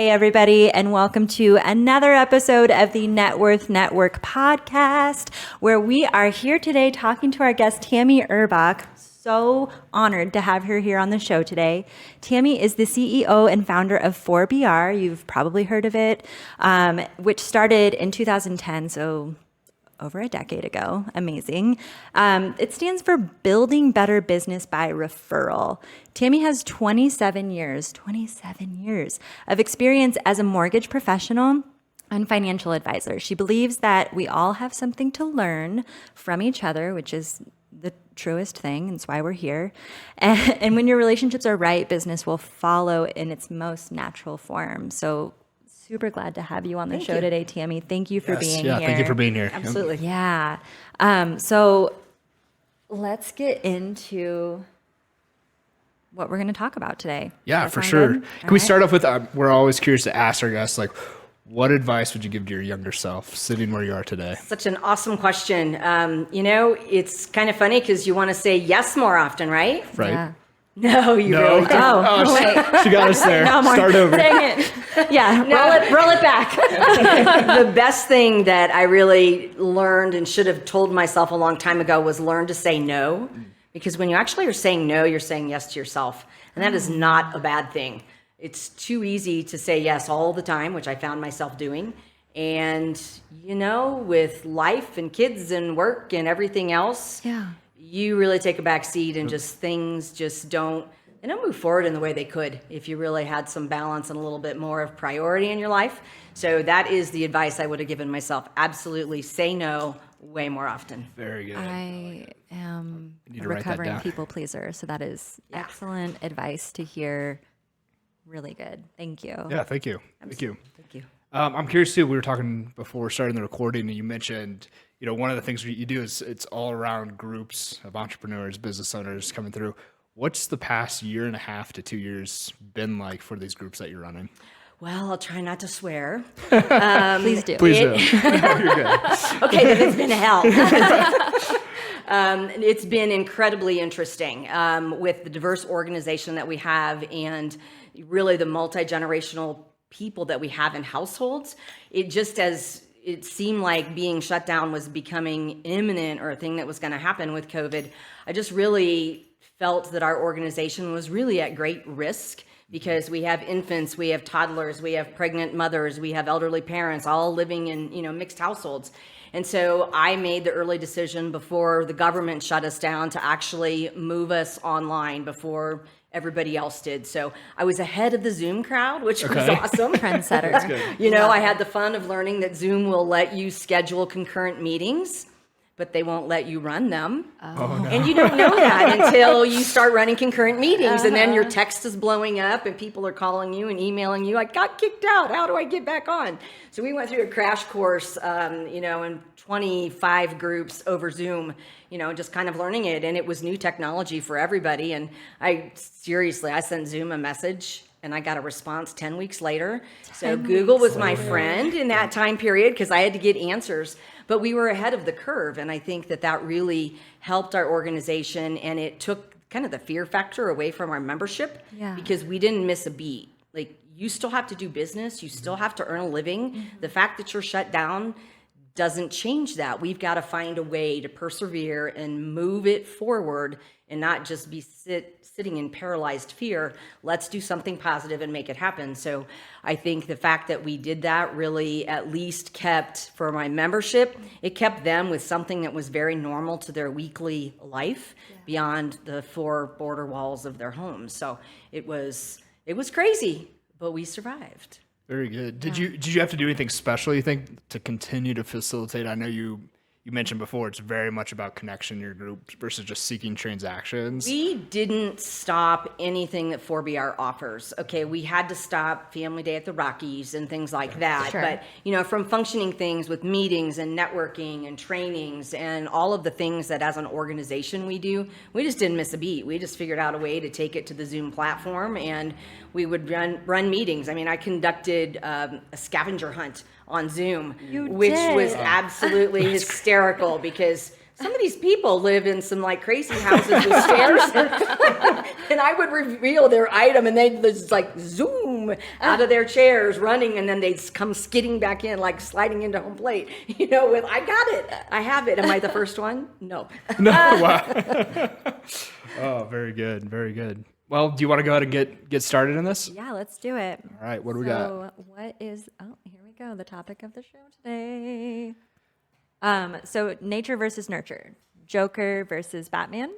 Hey, everybody, and welcome to another episode of the NetWorth Network podcast, where we are here today talking to our guest, Tammy Urbach. So honored to have her here on the show today. Tammy is the CEO and founder of 4BR. You've probably heard of it, which started in 2010, so over a decade ago. Amazing. It stands for Building Better Business by Referral. Tammy has 27 years of experience as a mortgage professional and financial advisor. She believes that we all have something to learn from each other, which is the truest thing, and it's why we're here. And when your relationships are right, business will follow in its most natural form. So super glad to have you on the show today, Tammy. Thank you for being here. Yeah, thank you for being here. Absolutely. Yeah. So let's get into what we're going to talk about today. Yeah, for sure. Can we start off with, we're always curious to ask our guests, like, what advice would you give to your younger self sitting where you are today? Such an awesome question. It's kind of funny because you want to say yes more often, right? Right. Yeah. No, you really don't. Oh, wait. She got us there. No more. Start over. Dang it. Yeah. Roll it back. The best thing that I really learned and should have told myself a long time ago was learn to say no. Because when you actually are saying no, you're saying yes to yourself. And that is not a bad thing. It's too easy to say yes all the time, which I found myself doing. And, with life and kids and work and everything else, you really take a back seat and things don't move forward in the way they could if you really had some balance and a little bit more of priority in your life. So that is the advice I would have given myself. Absolutely say no way more often. Very good. I am a to write that recovering down. people pleaser, so that is excellent advice to hear. Really good. Thank you. Yeah, thank you. Thank you. Thank you. I'm curious too, we were talking before starting the recording and you mentioned, one of the things you do is it's all around groups of entrepreneurs, business owners coming through. What's the past year and a half to 2 years been like for these groups that you're running? Well, I'll try not to swear. Please do. Please do. No, you're good. Okay, then it's been hell. It's been incredibly interesting with the diverse organization that we have and really the multi-generational people that we have in households. It seemed like being shut down was becoming imminent or a thing that was going to happen with COVID. I just really felt that our organization was really at great risk because we have infants, we have toddlers, we have pregnant mothers, we have elderly parents all living in, mixed households. And so I made the early decision before the government shut us down to actually move us online before everybody else did. So I was ahead of the Zoom crowd, which was awesome. Trendsetter. That's good. I had the fun of learning that Zoom will let you schedule concurrent meetings, but they won't let you run them. Oh, no. And you don't know that until you start running concurrent meetings. And then your text is blowing up and people are calling you and emailing you. I got kicked out. How do I get back on? So we went through a crash course, in 25 groups over Zoom, just kind of learning it. And it was new technology for everybody. And I sent Zoom a message and I got a response 10 weeks later. So Google was my friend in that time period because I had to get answers. But we were ahead of the curve. And I think that really helped our organization. And it took kind of the fear factor away from our membership because we didn't miss a beat. Like, you still have to do business. You still have to earn a living. Mm-hmm. The fact that you're shut down doesn't change that. We've got to find a way to persevere and move it forward and not just be sitting in paralyzed fear. Let's do something positive and make it happen. So I think the fact that we did that really at least kept, for my membership, it kept them with something that was very normal to their weekly life beyond the four border walls of their homes. So it was crazy, but we survived. Very good. Did you have to do anything special, you think, to continue to facilitate? I know you mentioned before it's very much about connection in your group versus just seeking transactions. We didn't stop anything that 4BR offers. Okay, we had to stop Family Day at the Rockies and things like that. Sure. But, from functioning things with meetings and networking and trainings and all of the things that as an organization we do, we just didn't miss a beat. We just figured out a way to take it to the Zoom platform and we would run meetings. I mean, I conducted a scavenger hunt on Zoom, which was absolutely hysterical because some of these people live in some like crazy houses with stairs. And I would reveal their item and they'd just like zoom out of their chairs running, and then they'd come skidding back in, like sliding into home plate, with, I got it, I have it. Am I the first one? No. No, wow. Oh, very good. Very good. Well, do you want to go ahead and get started in this? Yeah, let's do it. All right. What do we got? So here we go. The topic of the show today. So nature versus nurture, Joker versus Batman.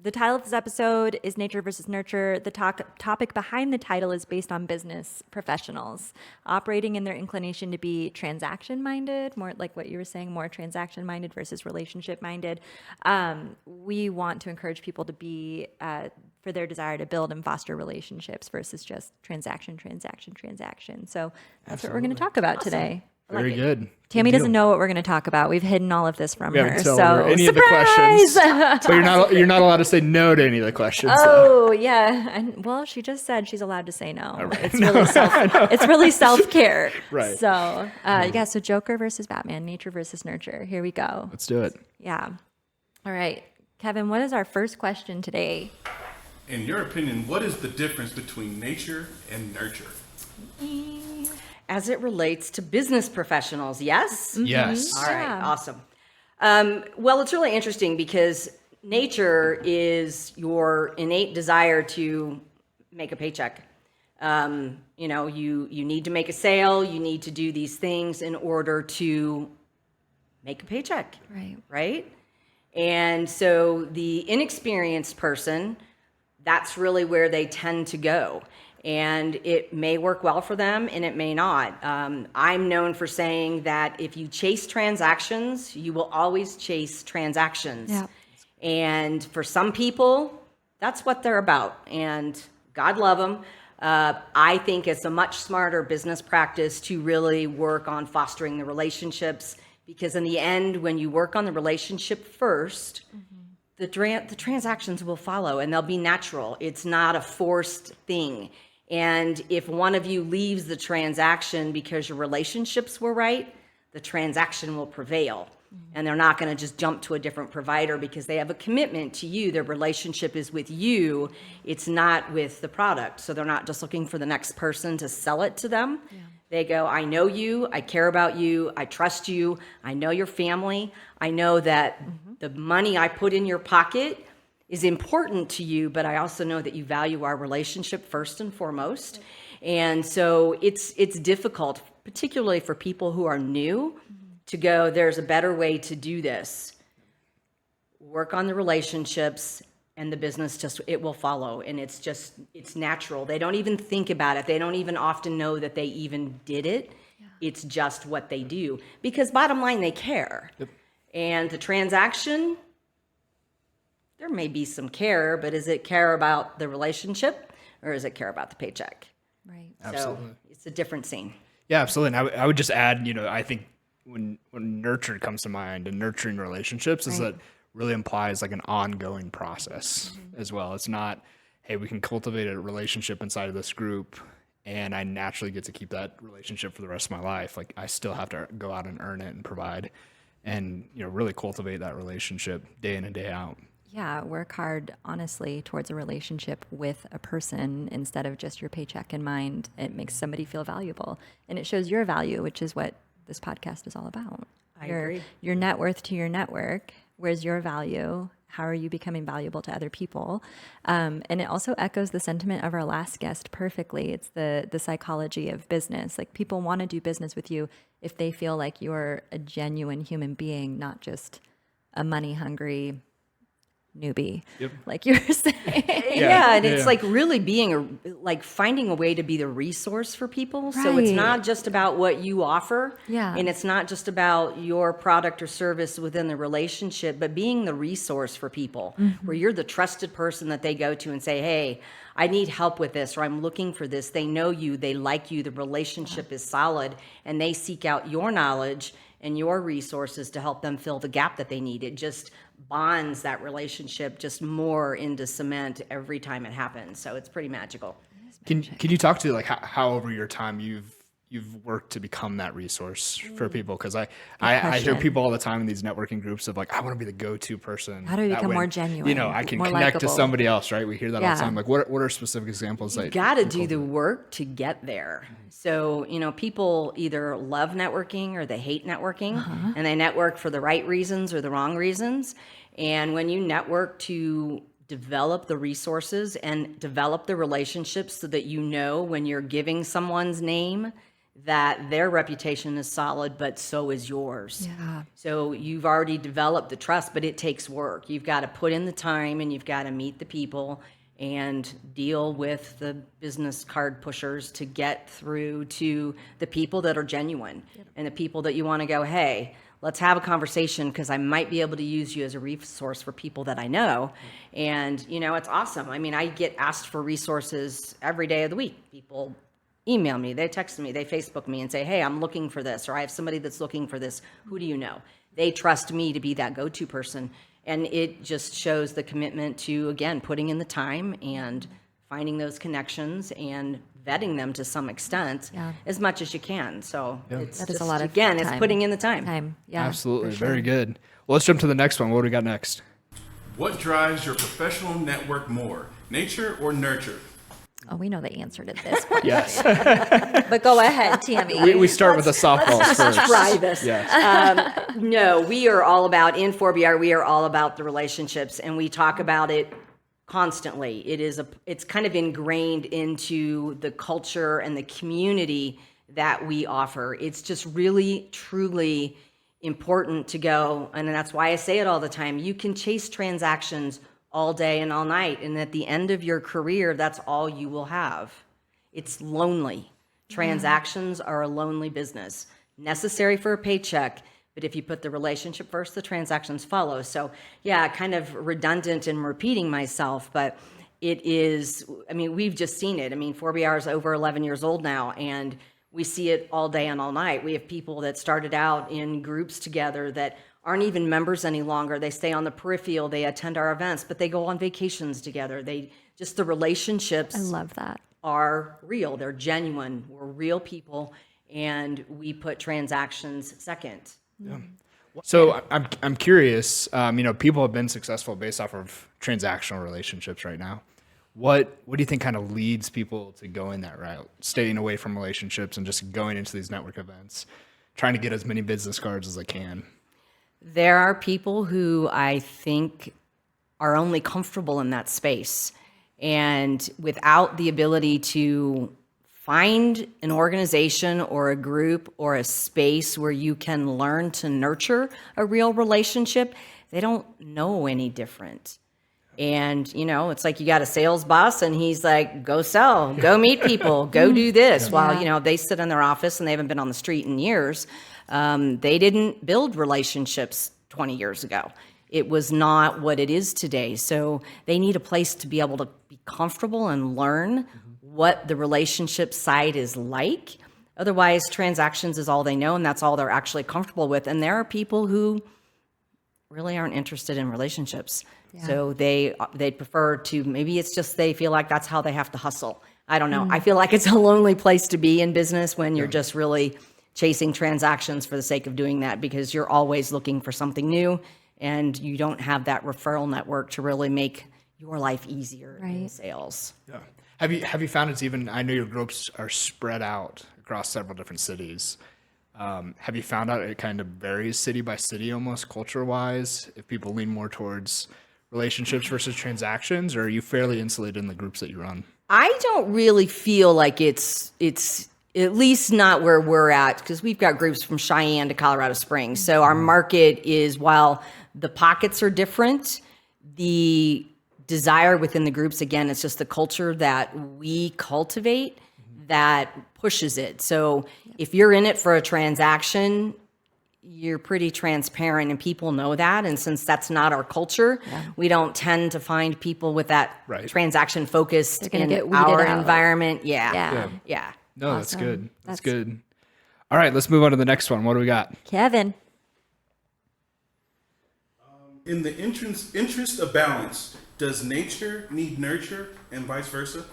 The title of this episode is Nature versus Nurture. The topic behind the title is based on business professionals operating in their inclination to be transaction-minded, more like what you were saying, more transaction-minded versus relationship-minded. We want to encourage people to be, for their desire to build and foster relationships versus just transaction. So that's what we're going to talk about today. Very good. Tammy Good doesn't deal. know what we're going to talk about. We've hidden all of this from We her. haven't told So her any of the surprise! questions. But you're not allowed to say no to any of the questions. Oh yeah, and well, she just said she's allowed to say no. Right. It's really self-care. Right. So so Joker versus Batman, nature versus nurture. Here we go. Let's do it. Yeah. All right, Kevin. What is our first question today? In your opinion, what is the difference between nature and nurture? As it relates to business professionals, yes? Yes. All right, Yeah. awesome. Well, it's really interesting because nature is your innate desire to make a paycheck. You need to make a sale. You need to do these things in order to make a paycheck. Right? And so the inexperienced person, that's really where they tend to go. And it may work well for them and it may not. I'm known for saying that if you chase transactions, you will always chase transactions. Yeah. And for some people, that's what they're about. And God love them. I think it's a much smarter business practice to really work on fostering the relationships, because in the end, when you work on the relationship first, the transactions will follow and they'll be natural. It's not a forced thing. And if one of you leaves the transaction because your relationships were right, the transaction will prevail. And they're not going to just jump to a different provider because they have a commitment to you. Their relationship is with you. It's not with the product. So they're not just looking for the next person to sell it to them. Yeah. They go, I know you, I care about you, I trust you, I know your family, I know that the money I put in your pocket is important to you, but I also know that you value our relationship first and foremost. And so it's difficult, particularly for people who are new, to go, there's a better way to do this. Work on the relationships and the business it will follow. And it's natural. They don't even think about it. They don't even often know that they even did it. Yeah. It's just what they do. Because bottom line, they care. Yep. And the transaction, there may be some care, but is it care about the relationship or is it care about the paycheck? Right. Absolutely. So it's a different scene. Yeah, absolutely. And I would just add, I think when nurture comes to mind and nurturing relationships is that really implies like an ongoing process as well. It's not, hey, we can cultivate a relationship inside of this group and I naturally get to keep that relationship for the rest of my life. Like I still have to go out and earn it and provide and, really cultivate that relationship day in and day out. Yeah, work hard, honestly, towards a relationship with a person instead of just your paycheck in mind. It makes somebody feel valuable, and it shows your value, which is what this podcast is all about. I agree. Your net worth to your network. Where's your value? How are you becoming valuable to other people? And it also echoes the sentiment of our last guest perfectly. It's the psychology of business. Like people want to do business with you if they feel like you're a genuine human being, not just a money-hungry newbie, like you were saying. It's like really being finding a way to be the resource for people. Right. So it's not just about what you offer, and it's not just about your product or service within the relationship, but being the resource for people, where you're the trusted person that they go to and say, hey, I need help with this, or I'm looking for this. They know you, they like you, the relationship is solid, and they seek out your knowledge and your resources to help them fill the gap that they need. It just bonds that relationship just more into cement every time it happens. So it's pretty magical. Can you talk to like how over your time you've you've worked to become that resource for people? Because I hear question. people all the time in these networking groups of like, I want to be the go-to person. How do we That become way, more genuine, I can more connect to likable? somebody else, right? We hear that all the Yeah. time. Like, what are specific examples? You got to do the work to get there. So, people either love networking or they hate networking, and they network for the right reasons or the wrong reasons. And when you network to develop the resources and develop the relationships so that when you're giving someone's name, that their reputation is solid, but so is yours. Yeah. So you've already developed the trust, but it takes work. You've got to put in the time and you've got to meet the people and deal with the business card pushers to get through to the people that are genuine and the people that you want to go, hey, let's have a conversation because I might be able to use you as a resource for people that I know. And, it's awesome. I mean, I get asked for resources every day of the week. People email me, they text me, they Facebook me and say, hey, I'm looking for this, or I have somebody that's looking for this. Who do you know? They trust me to be that go-to person. And it just shows the commitment to, again, putting in the time and finding those connections and vetting them to some extent as much as you can. So it's That is just, a lot of again, time. it's putting in the time. Yeah. Absolutely. for sure. Very good. Well, let's jump to the next one. What do we got next? What drives your professional network more, nature or nurture? Oh, we know the answer to this question. Yes. But go ahead, Tammy. we start with the softballs first. Try this. Yes. No, we are all about, in 4BR, we are all about the relationships, and we talk about it constantly. It's kind of ingrained into the culture and the community that we offer. It's just really, truly important to go, and that's why I say it all the time. You can chase transactions all day and all night, and at the end of your career, that's all you will have. It's lonely. Transactions are a lonely business, necessary for a paycheck, but if you put the relationship first, the transactions follow. So yeah, kind of redundant and repeating myself, but it is, we've just seen it. 4BR is over 11 years old now, and we see it all day and all night. We have people that started out in groups together that aren't even members any longer. They stay on the peripheral, they attend our events, but they go on vacations together. The relationships I love that. are real. They're genuine. We're real people, and we put transactions second. Yeah. So I'm curious. People have been successful based off of transactional relationships right now. What do you think kind of leads people to going that route, staying away from relationships and just going into these network events, trying to get as many business cards as they can? There are people who I think are only comfortable in that space, and without the ability to find an organization or a group or a space where you can learn to nurture a real relationship, they don't know any different. And, it's like you got a sales boss and he's like, go sell, go meet people, go do this. While, they sit in their office and they haven't been on the street in years. They didn't build relationships 20 years ago. It was not what it is today. So they need a place to be able to be comfortable and learn what the relationship side is like. Otherwise, transactions is all they know, and that's all they're actually comfortable with. And there are people who really aren't interested in relationships. So they prefer to, maybe it's just they feel like that's how they have to hustle. I don't know. I feel like it's a lonely place to be in business when you're just really chasing transactions for the sake of doing that, because you're always looking for something new and you don't have that referral network to really make your life easier in sales. Yeah. Have you found it's even, I know your groups are spread out across several different cities. Have you found out it kind of varies city by city almost culture-wise, if people lean more towards relationships versus transactions, or are you fairly insulated in the groups that you run? I don't really feel like it's at least not where we're at, because we've got groups from Cheyenne to Colorado Springs. So our market is, while the pockets are different, the desire within the groups, again, it's just the culture that we cultivate that pushes it. So if you're in it for a transaction, you're pretty transparent and people know that. And since that's not our culture, we don't tend to find people with that transaction focused in our environment. Yeah. No, Awesome. that's good. That's good. All right, let's move on to the next one. What do we got? Kevin. In the interest of balance, does nature need nurture and vice versa?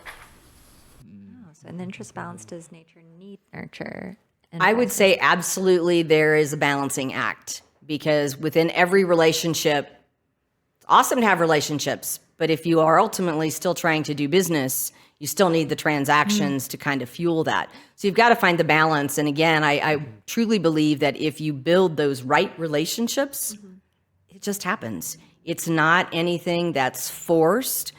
So in the interest balance, does nature need nurture? And I would vice say absolutely there is a balancing act, because within every relationship, it's awesome to have relationships, but if you are ultimately still trying to do business, you still need the transactions to kind of fuel that. So you've got to find the balance. And again, I truly believe that if you build those right relationships, it just happens. It's not anything that's forced.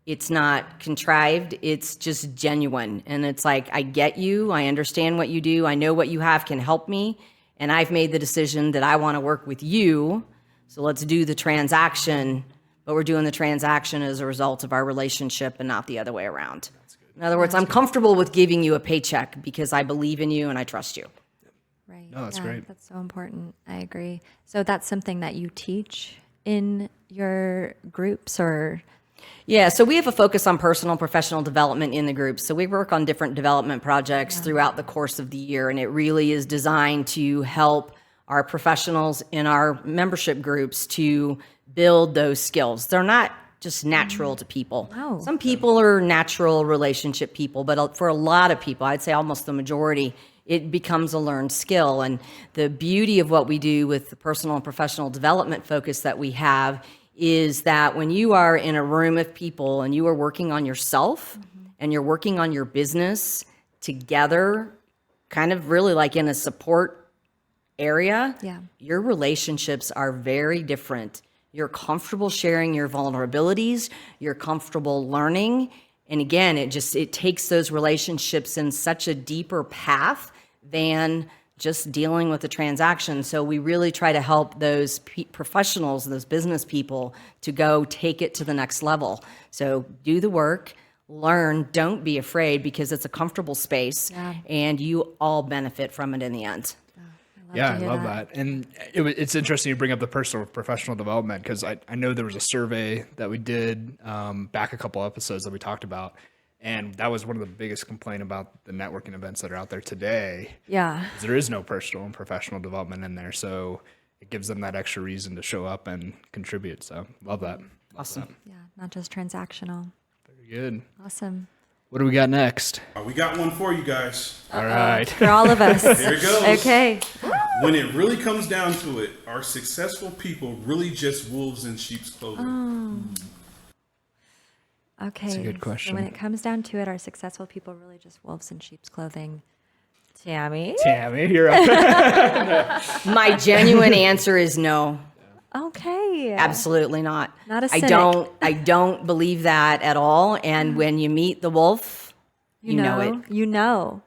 It's not contrived. It's just genuine. And it's like, I get you. I understand what you do. I know what you have can help me. And I've made the decision that I want to work with you. So let's do the transaction. But we're doing the transaction as a result of our relationship and not the other way around. In other words, I'm comfortable with giving you a paycheck because I believe in you and I trust you. Right. No, that's great. That's so important. I agree. So that's something that you teach in your groups, or? Yeah, so we have a focus on personal and professional development in the group. So we work on different development projects throughout the course of the year, and it really is designed to help our professionals in our membership groups to build those skills. They're not just natural to people. No. Some people are natural relationship people, but for a lot of people, I'd say almost the majority, it becomes a learned skill. And the beauty of what we do with the personal and professional development focus that we have is that when you are in a room of people and you are working on yourself and you're working on your business together, kind of really like in a support area, your relationships are very different. You're comfortable sharing your vulnerabilities, you're comfortable learning. And again, it takes those relationships in such a deeper path than just dealing with the transaction. So we really try to help those professionals, those business people, to go take it to the next level. So do the work, learn, don't be afraid, because it's a comfortable space and you all benefit from it in the end. I love that. And it's interesting you bring up the personal professional development, because I know there was a survey that we did back a couple episodes that we talked about. And that was one of the biggest complaints about the networking events that are out there today. Yeah. Is there is no personal and professional development in there. So it gives them that extra reason to show up and contribute. So love that. Awesome. Yeah, not just transactional. Very good. Awesome. What do we got next? We got one for you guys. All right. For all of us. Here it goes. Okay. When it really comes down to it, are successful people really just wolves in sheep's clothing? Okay. That's a good question. So when it comes down to it, are successful people really just wolves in sheep's clothing? Tammy? Tammy, you're up. My genuine answer is no. Okay. Absolutely not. Not a I cynic. I don't believe that at all. And when you meet the wolf, you know it. You know.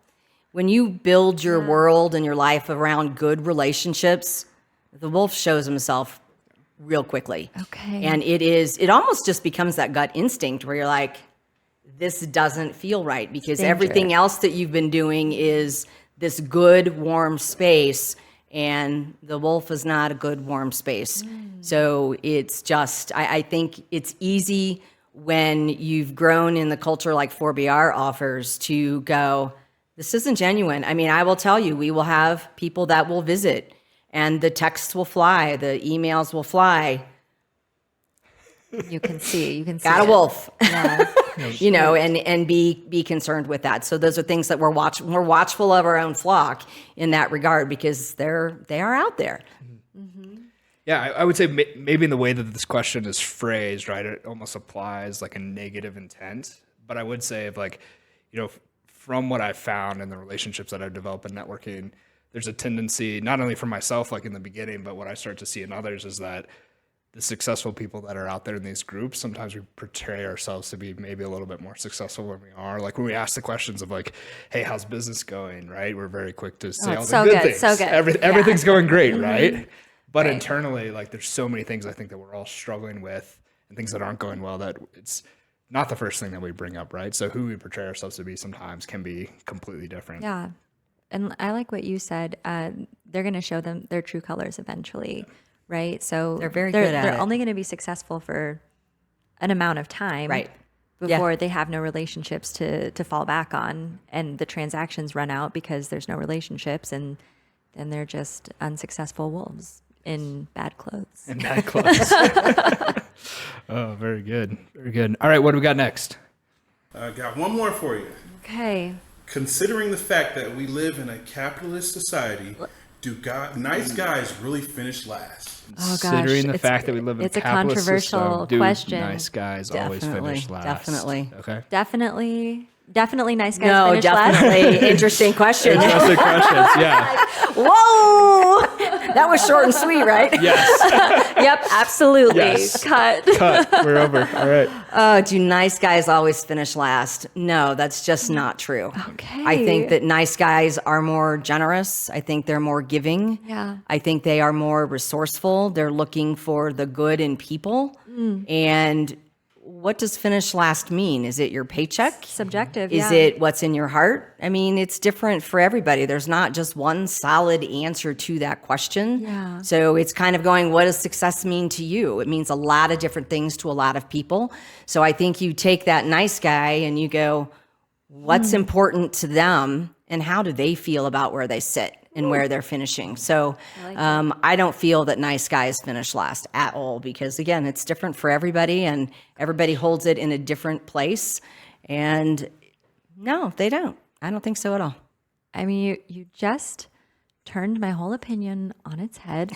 When you build your world and your life around good relationships, the wolf shows himself real quickly. Okay. And it almost just becomes that gut instinct where you're like, this doesn't feel right, because everything else that you've been doing is this good, warm space. And the wolf is not a good, warm space. So it's just, I think it's easy when you've grown in the culture like 4BR offers to go, this isn't genuine. I mean, I will tell you, we will have people that will visit and the texts will fly, the emails will fly. You can see. Got a it. wolf. Yeah. You know, and be concerned with that. So those are things that we're watchful of our own flock in that regard, because they are out there. Yeah, I would say maybe in the way that this question is phrased, right, it almost applies like a negative intent. But I would say, from what I've found in the relationships that I've developed in networking, there's a tendency, not only for myself, like in the beginning, but what I start to see in others is that the successful people that are out there in these groups, sometimes we portray ourselves to be maybe a little bit more successful than we are. Like when we ask the questions of like, hey, how's business going, right? We're very quick to say all the good things. So good. Everything's going great, right? But internally, like there's so many things I think that we're all struggling with and things that aren't going well that it's not the first thing that we bring up, right? So who we portray ourselves to be sometimes can be completely different. Yeah. And I like what you said. They're going to show them their true colors eventually, right? So They're very good at They're it. only going to be successful for an amount of time, Right. Before they have no relationships to fall back on, and the transactions run out because there's no relationships, and then they're just unsuccessful wolves in bad clothes. In bad clothes. Oh, very good. Very good. All right, what do we got next? I got one more for you. Okay. considering the fact that we live in a capitalist society, nice guys really finish last? Oh, gosh. Considering the fact that we live in it's a a capitalist controversial system, do question. nice guys always finish last? Definitely. Okay. Definitely nice guys No, finish last. definitely. Interesting question. Interesting questions. Yeah. Whoa! That was short and sweet, right? Yes. Yep, absolutely. Yes. Cut. We're over. All right. Oh, do nice guys always finish last? No, that's just not true. Okay. I think that nice guys are more generous. I think they're more giving. Yeah. I think they are more resourceful. They're looking for the good in people. And what does finish last mean? Is it your paycheck? Subjective, Is yeah. it what's in your heart? I mean, it's different for everybody. There's not just one solid answer to that question. Yeah. So it's kind of going, what does success mean to you? It means a lot of different things to a lot of people. So I think you take that nice guy and you go, what's important to them and how do they feel about where they sit and where they're finishing? So I don't feel that nice guys finish last at all, because again, it's different for everybody and everybody holds it in a different place. And no, they don't. I don't think so at all. I mean, you just turned my whole opinion on its head.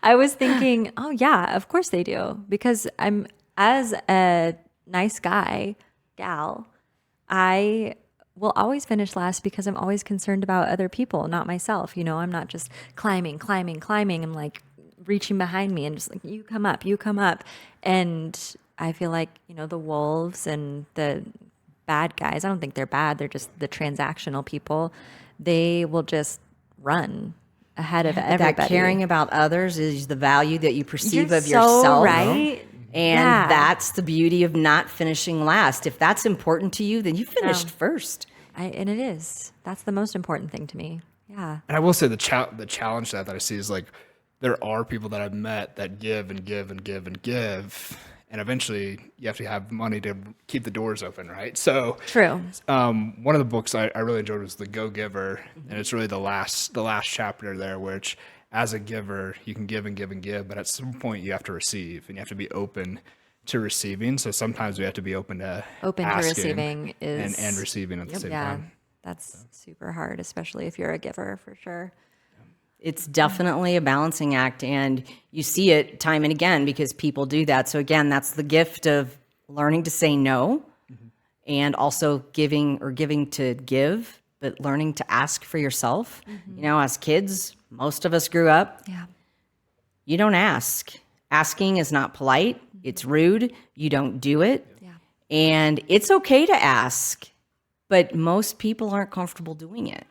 I was thinking, oh yeah, of course they do. Because I'm, as a nice gal, I will always finish last because I'm always concerned about other people, not myself. You know, I'm not just climbing. I'm like reaching behind me and just like, you come up. And I feel like, you know, the wolves and the bad guys, I don't think they're bad. They're just the transactional people. They will just run ahead of everybody. That caring about others is the value that you perceive You're of so yourself. right. And Yeah. that's the beauty of not finishing last. If that's important to you, then you finished first. And it is. That's the most important thing to me. Yeah. And I will say the challenge that I see is like there are people that I've met that give and give and give and give, and eventually you have to have money to keep the doors open, right? So True. one of the books I really enjoyed was The Go-Giver, and it's really the last chapter there, which as a giver you can give and give and give, but at some point you have to receive, and you have to be open to receiving. So sometimes we have to be open to receiving is and receiving at the same time. That's super hard, especially if you're a giver, for sure. It's definitely a balancing act, and you see it time and again because people do that. So again, that's the gift of learning to say no, and also giving to give, but learning to ask for yourself. You know, as kids, most of us grew up. Yeah. You don't ask. Asking is not polite. It's rude. You don't do it. Yeah. And it's okay to ask, but most people aren't comfortable doing it.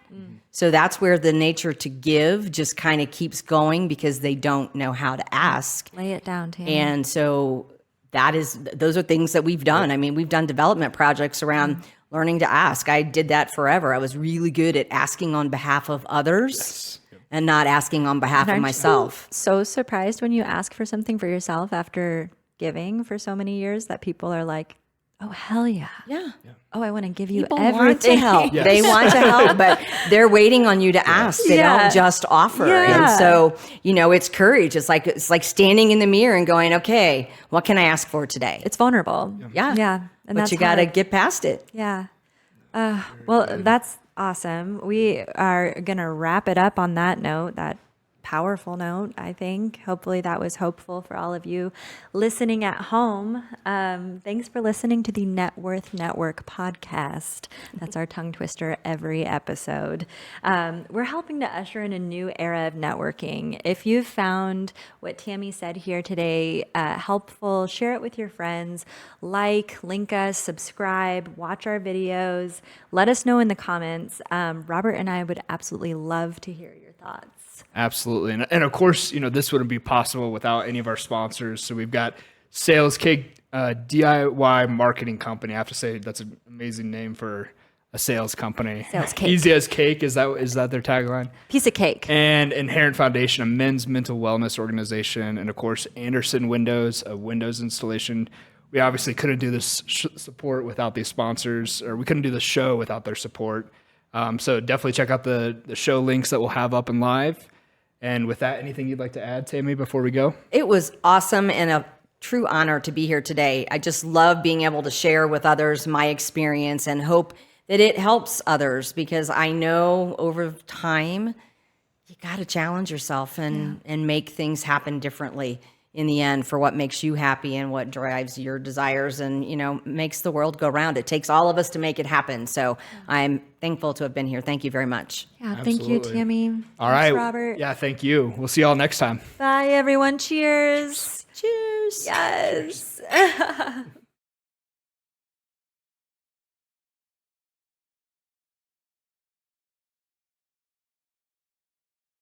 So that's where the nature to give just kind of keeps going because they don't know how to ask. Lay it down, Tammy. And so those are things that we've done. I mean, we've done development projects around learning to ask. I did that forever. I was really good at asking on behalf of others and not asking on behalf of Aren't you myself. so surprised when you ask for something for yourself after giving for so many years that people are like, oh, hell yeah. Yeah. Oh, I want to give you People everything. want to help. Yes. They want to help, but they're waiting on you to ask. They Yeah. don't just offer. Yeah. And so, you know, it's courage. It's like standing in the mirror and going, okay, what can I ask for today? It's vulnerable. Yeah. Yeah. And But that's you got to hard. get past it. Yeah. Well, that's awesome. We are going to wrap it up on that note, that powerful note, I think. Hopefully that was hopeful for all of you listening at home. Thanks for listening to the NetWorth Network podcast. That's our tongue twister every episode. We're helping to usher in a new era of networking. If you've found what Tammy said here today helpful, share it with your friends. Link us, subscribe, watch our videos. Let us know in the comments. Robert and I would absolutely love to hear your thoughts. Absolutely. And of course, you know, this wouldn't be possible without any of our sponsors. So we've got SalesCake, DIY marketing company. I have to say that's an amazing name for a sales company. SalesCake. Easy as cake. Is that their tagline? Piece of cake. And Inherent Foundation, a men's mental wellness organization. And of course, Andersen Windows, a Windows installation. We obviously couldn't do this support without these sponsors, or we couldn't do the show without their support. So definitely check out the show links that we'll have up and live. And with that, anything you'd like to add, Tammy, before we go? It was awesome and a true honor to be here today. I just love being able to share with others my experience and hope that it helps others, because I know over time you got to challenge yourself and make things happen differently in the end for what makes you happy and what drives your desires and, makes the world go round. It takes all of us to make it happen. So I'm thankful to have been here. Thank you very much. Yeah, thank you, Absolutely. Tammy. All Thanks, right. Robert. Yeah, thank you. We'll see y'all next time. Bye, everyone. Cheers. Cheers. Yes.